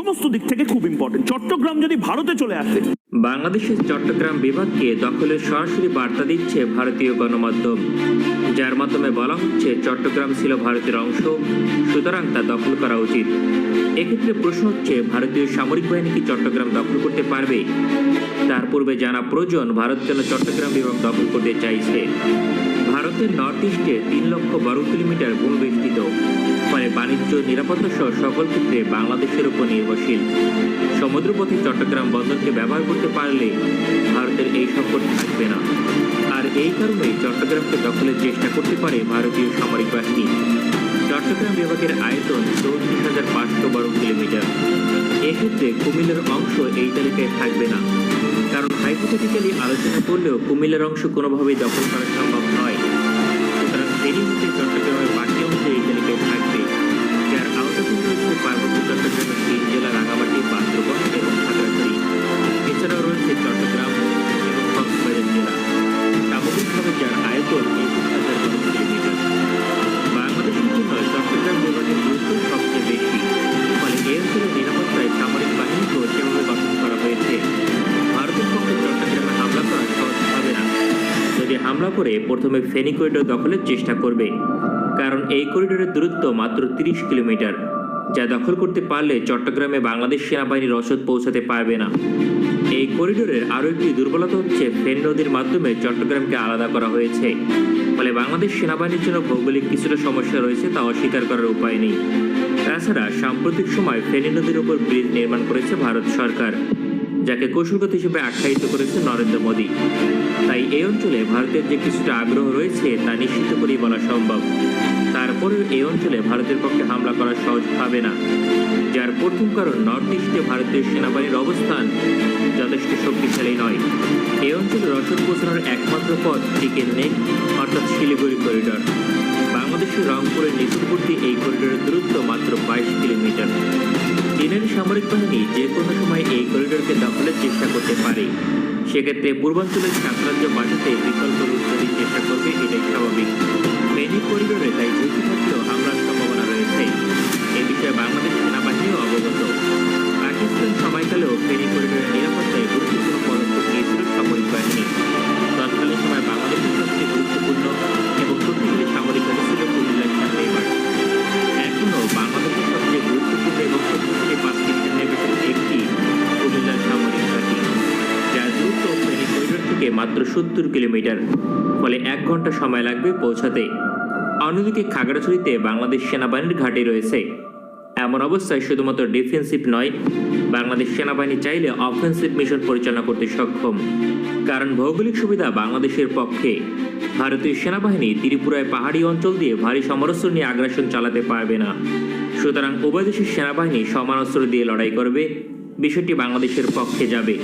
সমস্ত দিক থেকে খুব ইম্পর্টেন্ট। চট্টগ্রাম যদি ভারতে চলে আসে, বাংলাদেশের চট্টগ্রাম বিভাগকে দখলের সরাসরি বার্তা দিচ্ছে ভারতীয় গণমাধ্যম, যার মাধ্যমে বলা হচ্ছে চট্টগ্রাম ছিল ভারতের অংশ, সুতরাং তা দখল করা উচিত। এক্ষেত্রে প্রশ্ন হচ্ছে, ভারতীয় সামরিক বাহিনী কি চট্টগ্রাম দখল করতে পারবে? তার পূর্বে জানা প্রয়োজন, ভারত কেন চট্টগ্রাম বিভাগ দখল করতে চাইছে। ভারতের নর্থ ইস্টে 3 লক্ষ বর্গ কিলোমিটার ভূমি বেষ্টিত, ফলে বাণিজ্য, নিরাপত্তা সহ সকল ক্ষেত্রে বাংলাদেশের উপর নির্ভরশীল। সমুদ্রপথে চট্টগ্রাম বন্দরকে ব্যবহার করতে পারলে ভারতের এই সংকট থাকবে না। আর এই কারণেই চট্টগ্রামকে দখলের চেষ্টা করতে পারে ভারতীয় সামরিক বাহিনী। চট্টগ্রাম বিভাগের আয়তন 34,500 বর্গ কিলোমিটার। এক্ষেত্রে কুমিল্লার অংশ এই তালিকায় থাকবে না, কারণ হাইপোথেটিক্যালি আলোচনা করলেও কুমিল্লার অংশ কোনোভাবেই দখল করা সম্ভব নয়। সুতরাং ফেনী হতে চট্টগ্রামের বাকি অংশ এই তালিকায় থাকবে, যার আওতাধীন রয়েছে পার্বত্য চট্টগ্রামের 3 জেলা রাঙামাটি, বান্দরবান এবং খাগড়াছড়ি। এছাড়াও রয়েছে চট্টগ্রাম এবং কক্সবাজার জেলা, সামগ্রিকভাবে যার আয়তন 21,000 বর্গ কিলোমিটার। বাংলাদেশের জন্য চট্টগ্রাম বিভাগের গুরুত্ব সবচেয়ে বেশি, ফলে এই অঞ্চলের নিরাপত্তায় সামরিক বাহিনীকেও সেভাবে গঠন করা হয়েছে। ভারতের পক্ষে চট্টগ্রামে হামলা করা সহজ হবে না। যদি হামলা করে, প্রথমে ফেনী করিডোর দখলের চেষ্টা করবে, কারণ এই করিডোরের দূরত্ব মাত্র 30 কিলোমিটার, যা দখল করতে পারলে চট্টগ্রামে বাংলাদেশ সেনাবাহিনীর রসদ পৌঁছাতে পারবে না। এই করিডোরের আরও একটি দুর্বলতা হচ্ছে, ফেনী নদীর মাধ্যমে চট্টগ্রামকে আলাদা করা হয়েছে, ফলে বাংলাদেশ সেনাবাহিনীর জন্য ভৌগোলিক কিছুটা সমস্যা রয়েছে, তা অস্বীকার করার উপায় নেই। তাছাড়া সাম্প্রতিক সময় ফেনী নদীর উপর ব্রিজ নির্মাণ করেছে ভারত সরকার, যাকে কৌশলগত হিসেবে আখ্যায়িত করেছে নরেন্দ্র মোদী। তাই এই অঞ্চলে ভারতের যে কিছুটা আগ্রহ রয়েছে তা নিশ্চিত করেই বলা সম্ভব। তারপরেও এই অঞ্চলে ভারতের পক্ষে হামলা করা সহজ হবে না, যার প্রথম কারণ, নর্থ ইস্টে ভারতীয় সেনাবাহিনীর অবস্থান যথেষ্ট শক্তিশালী নয়। এই অঞ্চলে রসদ পৌঁছানোর একমাত্র পথ চিকেন নেক, অর্থাৎ শিলিগুড়ি করিডোর। বাংলাদেশের রংপুরের নিকটবর্তী এই করিডোরের দূরত্ব মাত্র 22 কিলোমিটার। চীনের সামরিক বাহিনী যে কোনো সময় এই করিডোরকে দখলের চেষ্টা করতে পারে। সেক্ষেত্রে পূর্বাঞ্চলের সাম্রাজ্য বাঁচাতে বিকল্প রূপ তৈরির চেষ্টা করবে, এটাই স্বাভাবিক। ফেনী করিডোরে তাই ঝুঁকি থাকলেও হামলার সম্ভাবনা রয়েছে। এ বিষয়ে বাংলাদেশ সেনাবাহিনীও অবগত। পাকিস্তান সময়কালেও ফেনী করিডোরের নিরাপত্তায় গুরুত্বপূর্ণ পদক্ষেপ নিয়েছিল সামরিক বাহিনী। তৎকালীন সময় বাংলাদেশের সবচেয়ে গুরুত্বপূর্ণ এবং শক্তিশালী সামরিক ঘাঁটি ছিল কুমিল্লার সেনানিবাস। এখনও বাংলাদেশের সবচেয়ে গুরুত্বপূর্ণ এবং শক্তিশালী 5টি সেনানিবাসের একটি কুমিল্লার সামরিক ঘাঁটি, যার দূরত্ব ফেনী করিডোর থেকে মাত্র 70 কিলোমিটার, ফলে 1 ঘন্টা সময় লাগবে পৌঁছাতে। অন্যদিকে খাগড়াছড়িতে বাংলাদেশ সেনাবাহিনীর ঘাঁটি রয়েছে। এমন অবস্থায় শুধুমাত্র ডিফেন্সিভ নয়, বাংলাদেশ সেনাবাহিনী চাইলে অফেন্সিভ মিশন পরিচালনা করতে সক্ষম, কারণ ভৌগোলিক সুবিধা বাংলাদেশের পক্ষে। ভারতীয় সেনাবাহিনী ত্রিপুরায় পাহাড়ি অঞ্চল দিয়ে ভারী সমরাস্ত্র নিয়ে আগ্রাসন চালাতে পারবে না। সুতরাং উভয় দেশের সেনাবাহিনী সমান অস্ত্র দিয়ে লড়াই করবে, বিষয়টি বাংলাদেশের পক্ষে যাবে।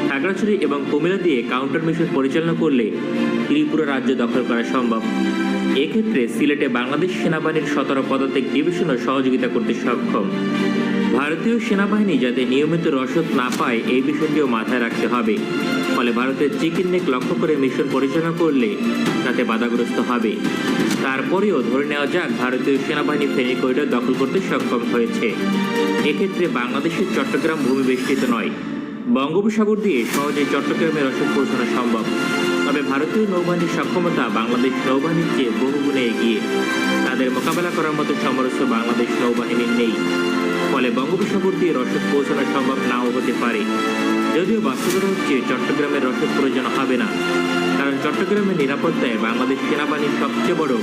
খাগড়াছড়ি এবং কুমিল্লা দিয়ে কাউন্টার মিশন পরিচালনা করলে ত্রিপুরা রাজ্য দখল করা সম্ভব। এক্ষেত্রে সিলেটে বাংলাদেশ সেনাবাহিনীর 17 পদাতিক ডিভিশনও সহযোগিতা করতে সক্ষম। ভারতীয় সেনাবাহিনী যাতে নিয়মিত রসদ না পায়, এই বিষয়টিও মাথায় রাখতে হবে। ফলে ভারতের চিকেন নেক লক্ষ্য করে মিশন পরিচালনা করলে তাতে বাধাগ্রস্ত হবে। তারপরেও ধরে নেওয়া যাক, ভারতীয় সেনাবাহিনী ফেনী করিডোর দখল করতে সক্ষম হয়েছে। এক্ষেত্রে বাংলাদেশের চট্টগ্রাম ভূমি বেষ্টিত নয়, বঙ্গোপসাগর দিয়ে সহজে চট্টগ্রামে রসদ পৌঁছানো সম্ভব। তবে ভারতীয় নৌবাহিনীর সক্ষমতা বাংলাদেশ নৌবাহিনীর চেয়ে বহুগুণে এগিয়ে। তাদের মোকাবেলা করার মতো সমরস্য বাংলাদেশ নৌবাহিনীর নেই, ফলে বঙ্গোপসাগর দিয়ে রসদ পৌঁছানো সম্ভব নাও হতে পারে। যদিও বাস্তবতা হচ্ছে চট্টগ্রামের রসদ প্রয়োজন হবে না, কারণ চট্টগ্রামের নিরাপত্তায় বাংলাদেশ সেনাবাহিনীর সবচেয়ে বড়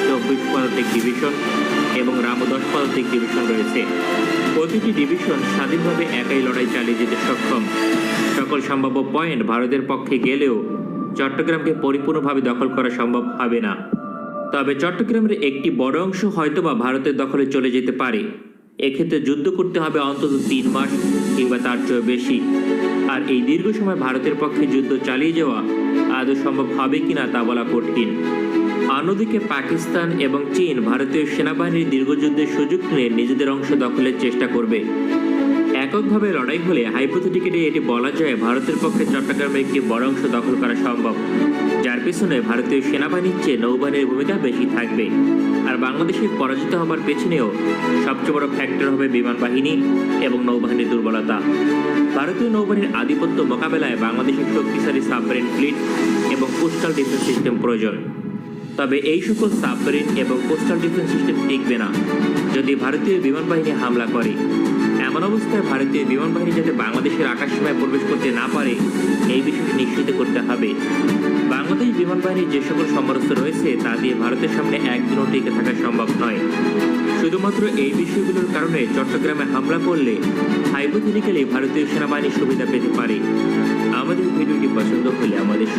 24 পদাতিক ডিভিশন এবং রামু 10 পদাতিক ডিভিশন রয়েছে। প্রতিটি ডিভিশন স্বাধীনভাবে একাই লড়াই চালিয়ে যেতে সক্ষম। সকল সম্ভাব্য পয়েন্ট ভারতের পক্ষে গেলেও চট্টগ্রামকে পরিপূর্ণভাবে দখল করা সম্ভব হবে না। তবে চট্টগ্রামের একটি বড় অংশ হয়তোবা ভারতের দখলে চলে যেতে পারে। এক্ষেত্রে যুদ্ধ করতে হবে অন্তত 3 মাস কিংবা তার চেয়ে বেশি। আর এই দীর্ঘ সময় ভারতের পক্ষে যুদ্ধ চালিয়ে যাওয়া আদৌ সম্ভব হবে কিনা তা বলা কঠিন। অন্যদিকে পাকিস্তান এবং চীন ভারতীয় সেনাবাহিনীর দীর্ঘযুদ্ধের সুযোগ নিয়ে নিজেদের অংশ দখলের চেষ্টা করবে। এক এককভাবে লড়াই হলে হাইপোথেটিক্যালি এটি বলা যায় ভারতের পক্ষে চট্টগ্রামের একটি বড় অংশ দখল করা সম্ভব, যার পেছনে ভারতীয় সেনাবাহিনীর চেয়ে নৌবাহিনীর ভূমিকা বেশি থাকবে। আর বাংলাদেশের পরাজিত হবার পেছনেও সবচেয়ে বড় ফ্যাক্টর হবে বিমান বাহিনী এবং নৌবাহিনীর দুর্বলতা। ভারতীয় নৌবাহিনীর আধিপত্য মোকাবেলায় বাংলাদেশের শক্তিশালী সাবমেরিন ফ্লিট এবং কোস্টাল ডিফেন্স সিস্টেম প্রয়োজন। তবে এই সকল সাবমেরিন এবং কোস্টাল ডিফেন্স সিস্টেম টিকবে না যদি ভারতীয় বিমান বাহিনী হামলা করে। এমন অবস্থায় ভারতীয় বিমান বাহিনী যাতে বাংলাদেশের আকাশসীমায় প্রবেশ করতে না পারে এই বিষয়টি নিশ্চিত করতে হবে। বাংলাদেশ বিমান বাহিনীর যে সকল সমরস্ত রয়েছে তা দিয়ে ভারতের সামনে একদিনও টিকে থাকা সম্ভব নয়। শুধুমাত্র এই বিষয়গুলোর কারণে চট্টগ্রামে হামলা করলে হাইপোথেটিক্যালি ভারতীয় সেনাবাহিনী সুবিধা পেতে পারে। আমাদের ভিডিওটি পছন্দ হলে আমাদের